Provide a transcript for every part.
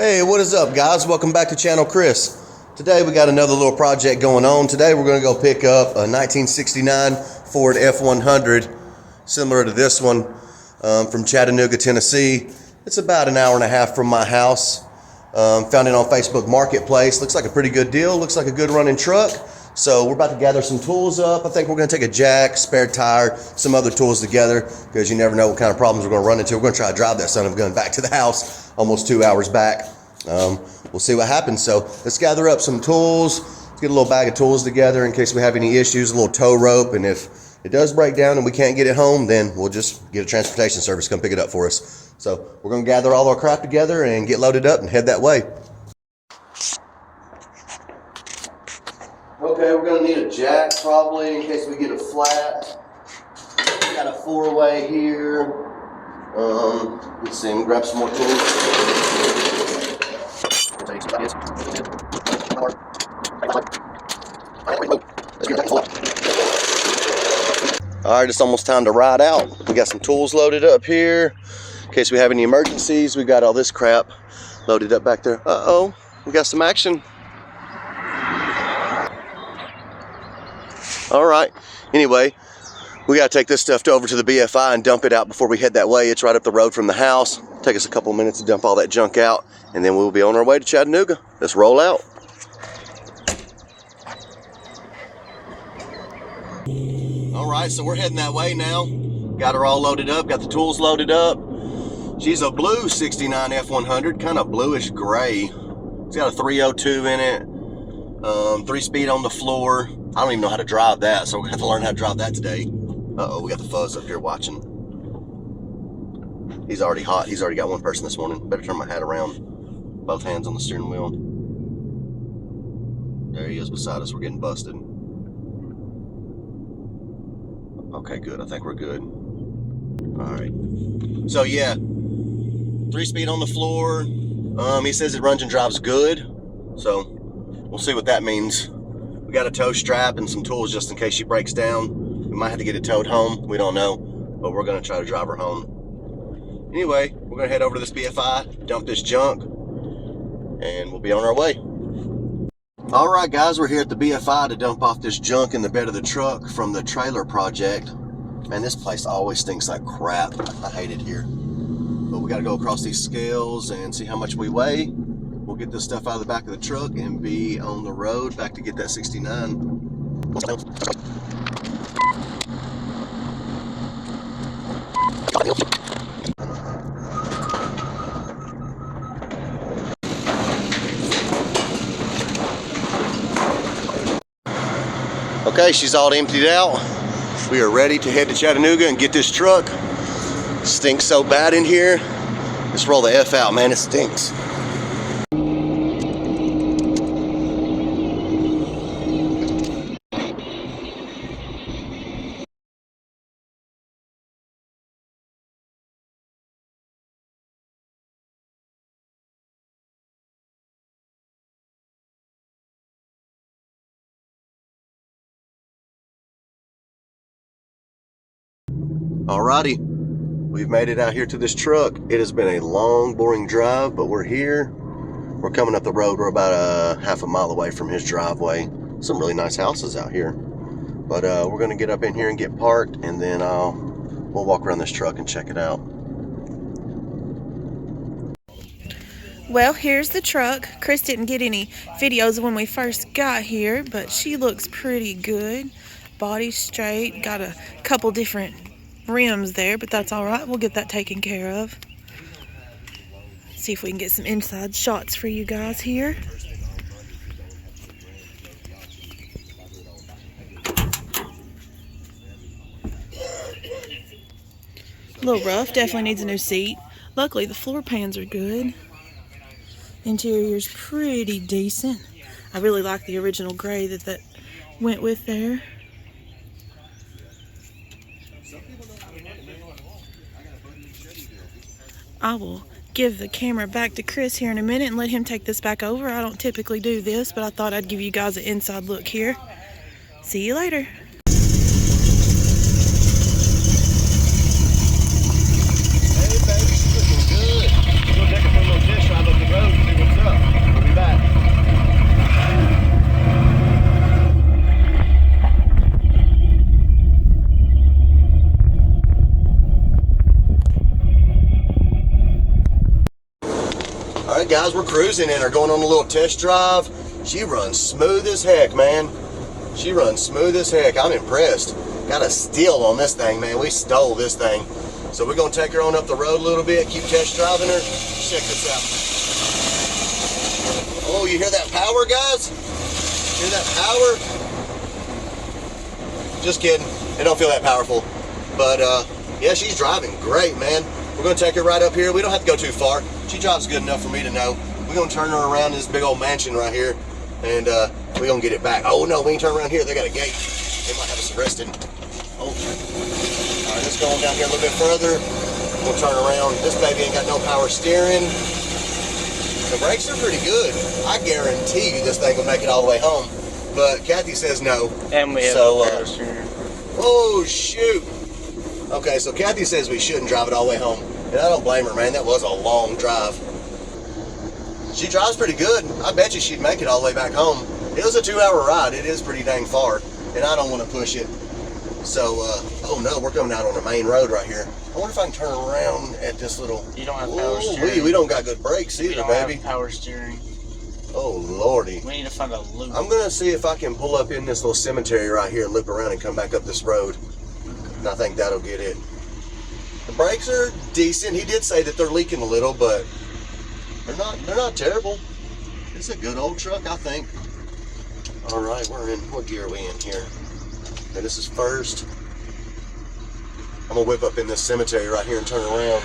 Hey, what is up, guys? Welcome back to Channel Chris. Today we got another little project going on. Today we're going to go pick up a 1969 Ford F100, similar to this one, from Chattanooga, Tennessee. It's about an hour and a half from my house. Found it on Facebook Marketplace. Looks like a pretty good deal. Looks like a good running truck. So we're about to gather some tools up. I think we're going to take a jack, spare tire, some other tools together, because you never know what kind of problems we're going to run into. We're going to try to drive that son of a gun back to the house, almost 2 hours back. We'll see what happens. So let's gather up some tools. Let's get a little bag of tools together in case we have any issues, a little tow rope, and if it does break down and we can't get it home, then we'll just get a transportation service come pick it up for us. So we're going to gather all our crap together and get loaded up and head that way. Okay, we're going to need a jack probably in case we get a flat. We got a 4-way here. Let's see, I'm going to grab some more tools. Alright, it's almost time to ride out. We got some tools loaded up here. In case we have any emergencies, we got all this crap loaded up back there. Uh-oh, we got some action. Alright, anyway, we got to take this stuff over to the BFI and dump it out before we head that way. It's right up the road from the house. Take us a couple of minutes to dump all that junk out, and then we'll be on our way to Chattanooga. Let's roll out. Alright, so we're heading that way now. Got her all loaded up, got the tools loaded up. She's a blue 69 F100, kind of bluish gray. It's got a 302 in it, 3-speed on the floor. I don't even know how to drive that, so we're gonna have to learn how to drive that today. Uh-oh, we got the fuzz up here watching. He's already hot. He's already got one person this morning. Better turn my hat around. Both hands on the steering wheel. There he is beside us. We're getting busted. Okay, good. I think we're good. All right. So yeah, 3-speed on the floor. He says it runs and drives good. So we'll see what that means. We got a tow strap and some tools just in case she breaks down. We might have to get it towed home. We don't know, but we're gonna try to drive her home. Anyway, we're gonna head over to this BFI, dump this junk, and we'll be on our way. All right, guys, we're here at the BFI to dump off this junk in the bed of the truck from the trailer project. Man, this place always stinks like crap. I hate it here. But we gotta go across these scales and see how much we weigh. We'll get this stuff out of the back of the truck and be on the road back to get that 69. Okay, she's all emptied out. We are ready to head to Chattanooga and get this truck. It stinks so bad in here. Let's roll the F out, man, it stinks. Alrighty, we've made it out here to this truck. It has been a long, boring drive, but we're here. We're coming up the road. We're about a half a mile away from his driveway. Some really nice houses out here. But we're gonna get up in here and get parked, and then we'll walk around this truck and check it out. Well, here's the truck. Chris didn't get any videos when we first got here, but she looks pretty good. Body straight, got a couple different rims there, but that's all right. We'll get that taken care of. See if we can get some inside shots for you guys here. A little rough, definitely needs a new seat. Luckily the floor pans are good. Interior's pretty decent. I really like the original gray that went with there. I will give the camera back to Chris here in a minute and let him take this back over. I don't typically do this, but I thought I'd give you guys an inside look here. See you later. Hey, baby, she's looking good. Go take her for a little test drive up the road. Alright guys, we're cruising in her, going on a little test drive. She runs smooth as heck, man. She runs smooth as heck. I'm impressed. Got a steal on this thing, man. We stole this thing. So we're gonna take her on up the road a little bit, keep test driving her. Check this out. Oh, you hear that power, guys? Hear that power? Just kidding. It don't feel that powerful. But yeah, she's driving great, man. We're gonna take her right up here. We don't have to go too far. She drives good enough for me to know. We're gonna turn her around this big old mansion right here, and we're gonna get it back. Oh no, we ain't turn around here. They got a gate. They might have us arrested. Oh. All right, let's go on down here a little bit further. We'll turn around. This baby ain't got no power steering. The brakes are pretty good. I guarantee you this thing will make it all the way home. But Kathy says no. And we have so, power steering. Oh shoot. Okay, so Kathy says we shouldn't drive it all the way home. And I don't blame her, man. That was a long drive. She drives pretty good. I bet you she'd make it all the way back home. It was a 2-hour ride. It is pretty dang far. And I don't want to push it. So, oh no, we're coming out on the main road right here. I wonder if I can turn around at this little... You don't have power steering. We don't got good brakes either, we don't baby. have power steering. Oh, lordy. We need to find a loop. I'm going to see if I can pull up in this little cemetery right here and loop around and come back up this road. And I think that'll get it. The brakes are decent. He did say that they're leaking a little, but they're not terrible. It's a good old truck, I think. All right, what gear are we in here? Okay, this is first. I'm gonna whip up in this cemetery right here and turn around.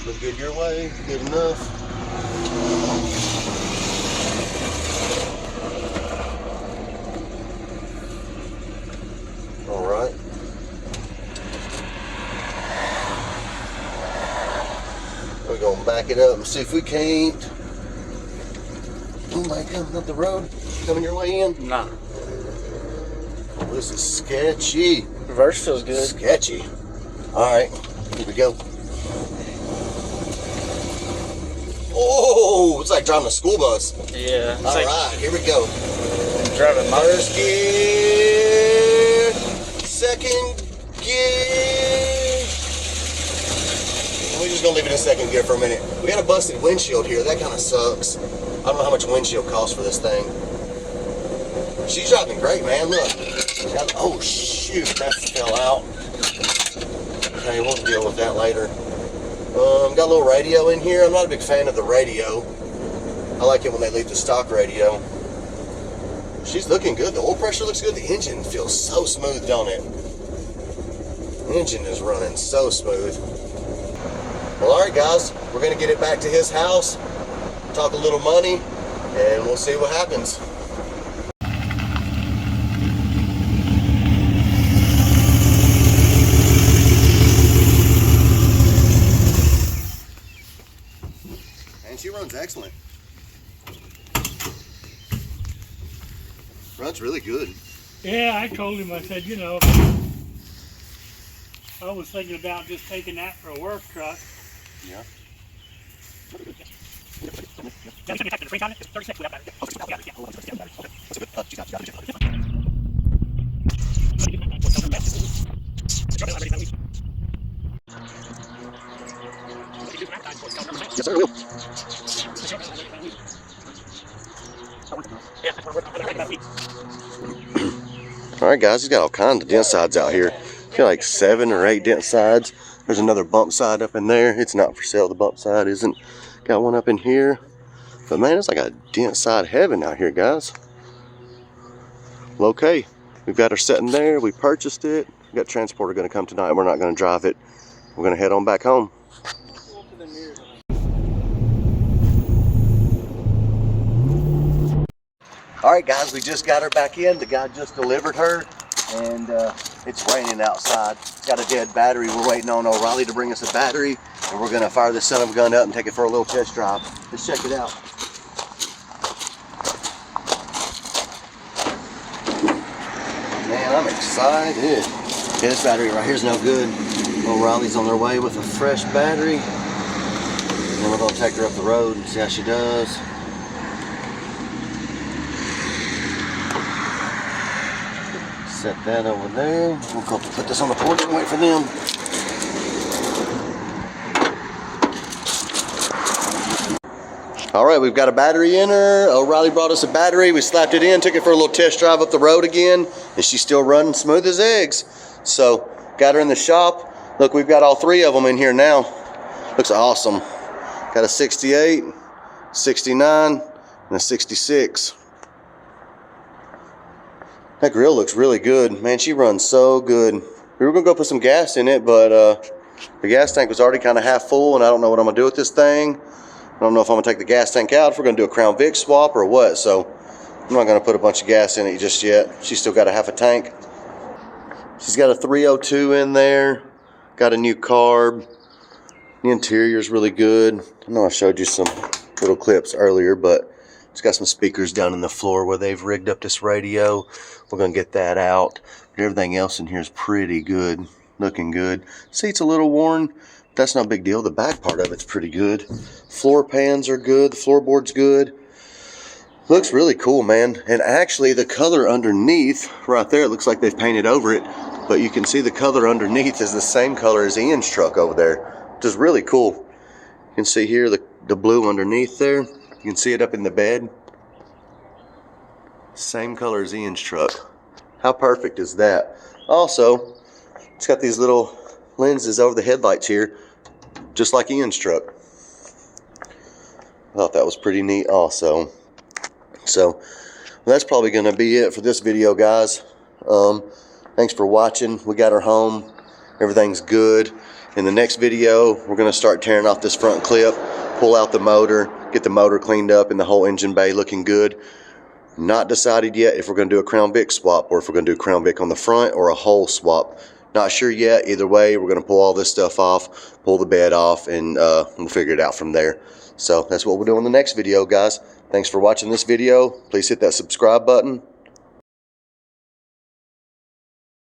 Look good your way, good enough. All right. We're gonna back it up and see if we can't. Anybody coming up the road? Coming your way in? Nah. Oh, this is sketchy. Reverse feels good. Sketchy. Alright, here we go. Oh, it's like driving a school bus. Yeah. Alright, here we go. Driving my First gear, second gear. We're just gonna leave it in second gear for a minute. We got a busted windshield here. That kind of sucks. I don't know how much windshield costs for this thing. She's driving great, man. Look. Oh shoot, that fell out. Okay, we'll deal with that later. Got a little radio in here. I'm not a big fan of the radio. I like it when they leave the stock radio. She's looking good. The oil pressure looks good. The engine feels so smooth, don't it? The engine is running so smooth. Well, all right, guys. We're going to get it back to his house, talk a little money, and we'll see what happens. And she runs excellent. Runs really good. Yeah, I told him, I said, you know, I was thinking about just taking that for a work truck. Yeah. Yes, sir, I will. All right, guys, he's got all kinds of dent sides out here. I feel like 7 or 8 dent sides. There's another bump side up in there. It's not for sale. The bump side isn't. Got one up in here. But man, it's like a dent side heaven out here, guys. Well, okay, we've got her sitting there. We purchased it. We got a transporter going to come tonight. We're not going to drive it. We're going to head on back home. All right, guys, we just got her back in. The guy just delivered her, and it's raining outside. It's got a dead battery. We're waiting on O'Reilly to bring us a battery, and we're gonna fire this son of a gun up and take it for a little test drive. Let's check it out. Man, I'm excited. Yeah, this battery right here is no good. O'Reilly's on their way with a fresh battery. And then we're gonna take her up the road and see how she does. Set that over there. We'll go put this on the porch and wait for them. All right, we've got a battery in her. O'Reilly brought us a battery. We slapped it in, took it for a little test drive up the road again, and she's still running smooth as eggs. So, got her in the shop. Look, we've got all 3 of them in here now. Looks awesome. Got a 68, 69, and a 66. That grill looks really good. Man, she runs so good. We were gonna go put some gas in it, but the gas tank was already kind of half full, and I don't know what I'm gonna do with this thing. I don't know if I'm gonna take the gas tank out, if we're gonna do a Crown Vic swap or what. So I'm not gonna put a bunch of gas in it just yet. She's still got a half a tank. She's got a 302 in there. Got a new carb. The interior is really good. I know I showed you some little clips earlier, but it's got some speakers down in the floor where they've rigged up this radio. We're gonna get that out. But everything else in here is pretty good, looking good. Seat's a little worn. That's no big deal. The back part of it's pretty good. Floor pans are good. The floorboard's good. Looks really cool, man. And actually, the color underneath, right there, it looks like they've painted over it. But you can see the color underneath is the same color as Ian's truck over there, which is really cool. You can see here the blue underneath there. You can see it up in the bed. Same color as Ian's truck. How perfect is that? Also, it's got these little lenses over the headlights here, just like Ian's truck. I thought that was pretty neat also. So, well, that's probably going to be it for this video, guys. Thanks for watching. We got her home. Everything's good. In the next video, we're going to start tearing off this front clip, pull out the motor, get the motor cleaned up and the whole engine bay looking good. Not decided yet if we're going to do a Crown Vic swap or if we're going to do a Crown Vic on the front or a whole swap. Not sure yet. Either way, we're going to pull all this stuff off, pull the bed off, and we'll figure it out from there. So that's what we'll do in the next video, guys. Thanks for watching this video. Please hit that subscribe button.